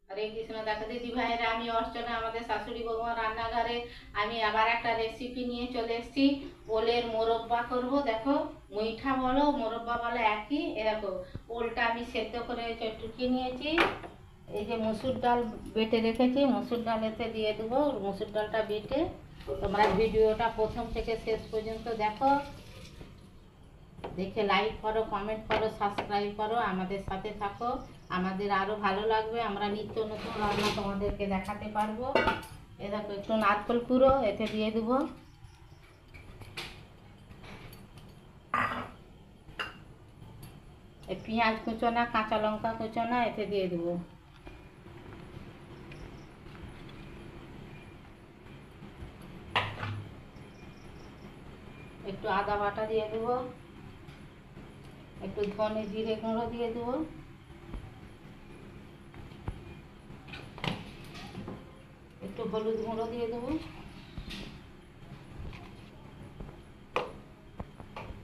হরে কৃষ্ণ। দেখো দিদি ভাইরা, আমি অর্চনা, আমাদের শাশুড়ি বৌমা রান্নাঘরে আমি আবার একটা রেসিপি নিয়ে চলে এসেছি। ওলের মোরব্বা করব। দেখো, মুইঠা বলো মোরব্বা বলো একই। এ দেখো, ওলটা আমি সেদ্ধ করে চটকি নিয়েছি। এই যে মসুর ডাল বেটে রেখেছি, মসুর ডাল এতে দিয়ে দেবো। মসুর ডালটা বেটে তোমরা ভিডিওটা প্রথম থেকে শেষ পর্যন্ত দেখো, দেখে লাইক করো, কমেন্ট করো, সাবস্ক্রাইব করো, আমাদের সাথে থাকো। আমাদের আরও ভালো লাগবে, আমরা নিত্য নতুন রান্না তোমাদেরকে দেখাতে পারবো। এ দেখো, একটু নারকেল কুড়ো এতে দিয়ে দেবো। পেঁয়াজ কুচোনা, কাঁচা লঙ্কা কুচোনা এতে দিয়ে দেবো। একটু আদা বাটা দিয়ে দেবো, একটু ধনে জিরে গুঁড়ো দিয়ে দেবো, একটু হলুদ গুঁড়ো দিয়ে দেবো,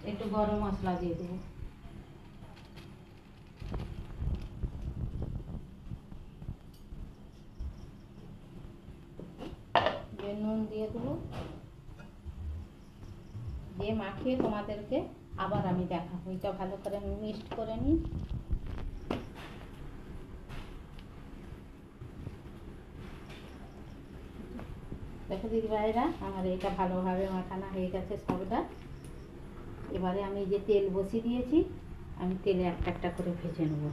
একটু গরম মশলা দিয়ে দেবো, নুন দিয়ে দেবো, দিয়ে মাখিয়ে তোমাদেরকে আবার আমি দেখাবো। এটা ভালো করে মিক্সড করে নিই। দেখো দিদি ভাইরা, আমার এটা ভালোভাবে মাখানো হয়ে গেছে সবটা। এবারে আমি যে তেল বসিয়ে দিয়েছি, আমি তেলে একটা একটা করে ভেজে নেব।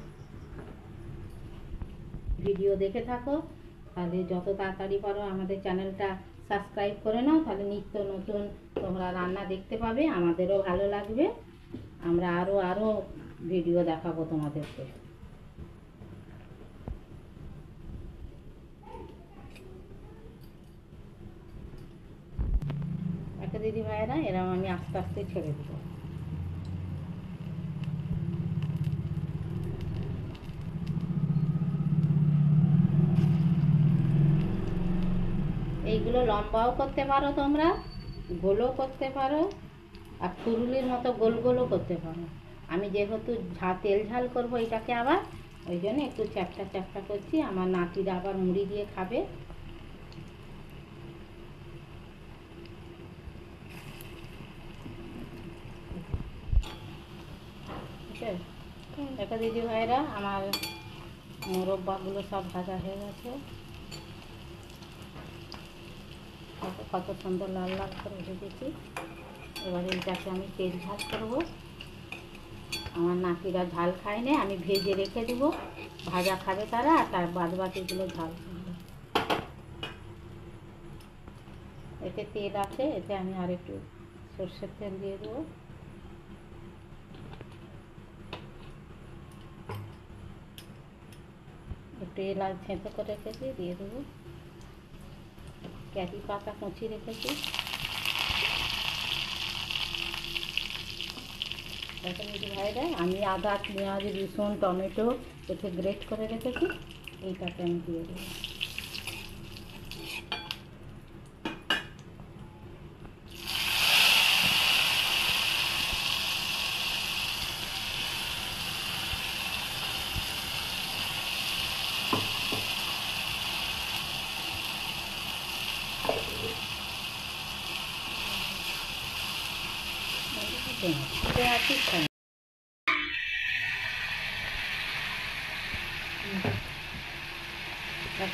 ভিডিও দেখে থাকো, তাহলে যত তাড়াতাড়ি পারো আমাদের চ্যানেলটা সাবস্ক্রাইব করে নাও, তাহলে নিত্য নতুন তোমরা রান্না দেখতে পাবে, আমাদেরও ভালো লাগবে। আমরা আরও ভিডিও দেখাবো তোমাদেরকে। একটা দিদি ভাইয়েরা, এরকম আমি আস্তে আস্তে ছেড়ে দেবো। এইগুলো লম্বাও করতে পারো তোমরা, গোলও করতে পারো, আর ফুরুলির মতো গোল গোলও করতে পারো। আমি যেহেতু তেল ঝাল করবো এটাকে আবার, ওই জন্য একটু চ্যাপটা চ্যাপটা করছি। আমার নাতিরা আবার মুড়ি দিয়ে খাবে। ঠিক আছে, দেখো দিদি ভাইরা, আমার মোরব্বাগুলো সব ভাজা হয়ে গেছে। কত সুন্দর লাল লাল করে ভেজেছি। এবারে এটাকে আমি তেল ঝাল করবো। আমার নাতিরা ঝাল খায় না, আমি ভেজে রেখে দেবো, ভাজা খাবে তারা, আর তার বাদ বাকিগুলো ঝাল খাবে। এতে তেল আছে, এতে আমি আর একটু সর্ষের তেল দিয়ে দেবো। একটু এলাচ ছেঁচো করে রেখেছি, দিয়ে দেবো। ক্যারি পাতা কুচি রেখেছি। দেখো দিদি ভাইরা, আমি আদা, পেঁয়াজ, রসুন, টমেটো এতে গ্রেট করে রেখেছি, এইটাকে আমি দিয়ে দেবো।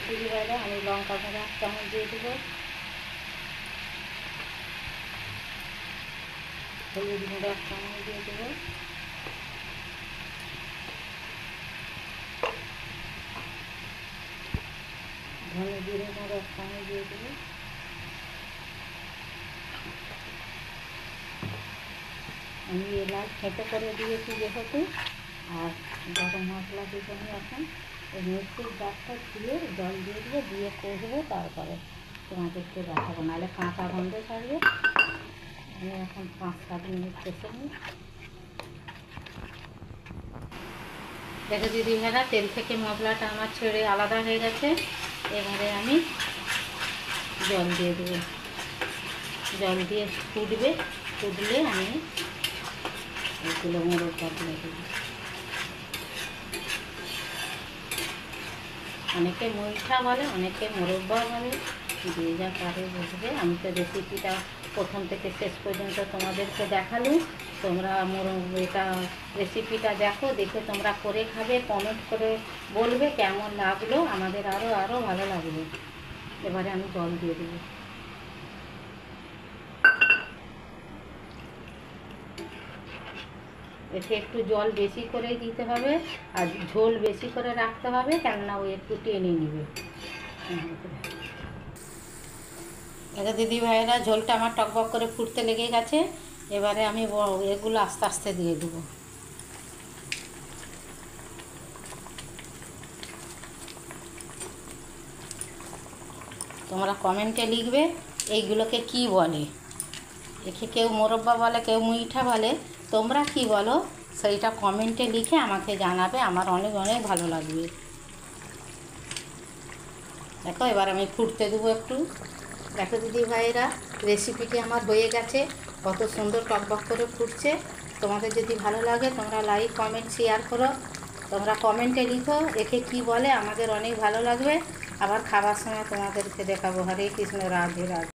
দিদি ভাইরা, আমি লঙ্কা গুঁড়ো 1 চামচ দিয়ে দেবো, হলুদ গুঁড়ো 1 চামচ দিয়ে দেবো, ধনে জিরে গুঁড়ো 1 চামচ দিয়ে দেবো, আমি এলাচ ছেঁচো করে দিয়েছি যেহেতু, আর গরম মশলা দিতে আমি এখন এই মিষ্টির ডাবটা ধুয়ে জল দিয়ে দেবো, দিয়ে কষবো, তারপরে তোমাদেরকে দেখাবো, নাহলে কাঁচা গন্ধ ছাড়বে। আমি এখন 5-7 মিনিট কষে নিই। দেখো দিদি ভাইরা, তেল থেকে মশলাটা আমার ছেড়ে আলাদা হয়ে গেছে। এবারে আমি জল দিয়ে দেবো, জল দিয়ে ফুটবে, ফুটলে আমি এইগুলো মোরব্বা দিয়ে দেবো। অনেকে মুইঠা বলে, অনেকে মোরব্বা বলে, যে যা পারে বুঝবে। আমি তো রেসিপিটা প্রথম থেকে শেষ পর্যন্ত তোমাদেরকে দেখালুম। তোমরা এটা রেসিপিটা দেখো, দেখে তোমরা করে খাবে, কমেন্ট করে বলবে কেমন লাগলো, আমাদের আরও ভালো লাগবে। এবারে আমি জল দিয়ে দেবো। এতে একটু জল বেশি করে দিতে হবে, আর ঝোল বেশি করে রাখতে হবে, কেননা ও একটু টেনে নেবে। এটা দিদি ভাইয়েরা, ঝোলটা আমার টকবক করে ফুটতে লেগে গেছে। এবারে আমি এগুলো আস্তে আস্তে দিয়ে দেবো। তোমরা কমেন্টে লিখবে এইগুলোকে কি বলে। একে কেউ মোরব্বা বলে, কেউ মুইঠা বলে, তোমরা কি বলো সেইটা কমেন্টে লিখে আমাকে জানাবে, আমার অনেক অনেক ভালো লাগবে। দেখো এবার আমি ফুটতে দেবো একটু। দেখো দিদি ভাইয়েরা, রেসিপিটি আমার হয়ে গেছে, কত সুন্দর টকবক করে ফুটছে। তোমাদের যদি ভালো লাগে তোমরা লাইক কমেন্ট শেয়ার করো, তোমরা কমেন্টে লিখো একে কি বলে, আমাদের অনেক ভালো লাগবে। আবার খাবার সময় তোমাদেরকে দেখাবো। হরে কৃষ্ণ, রাধে রাধে।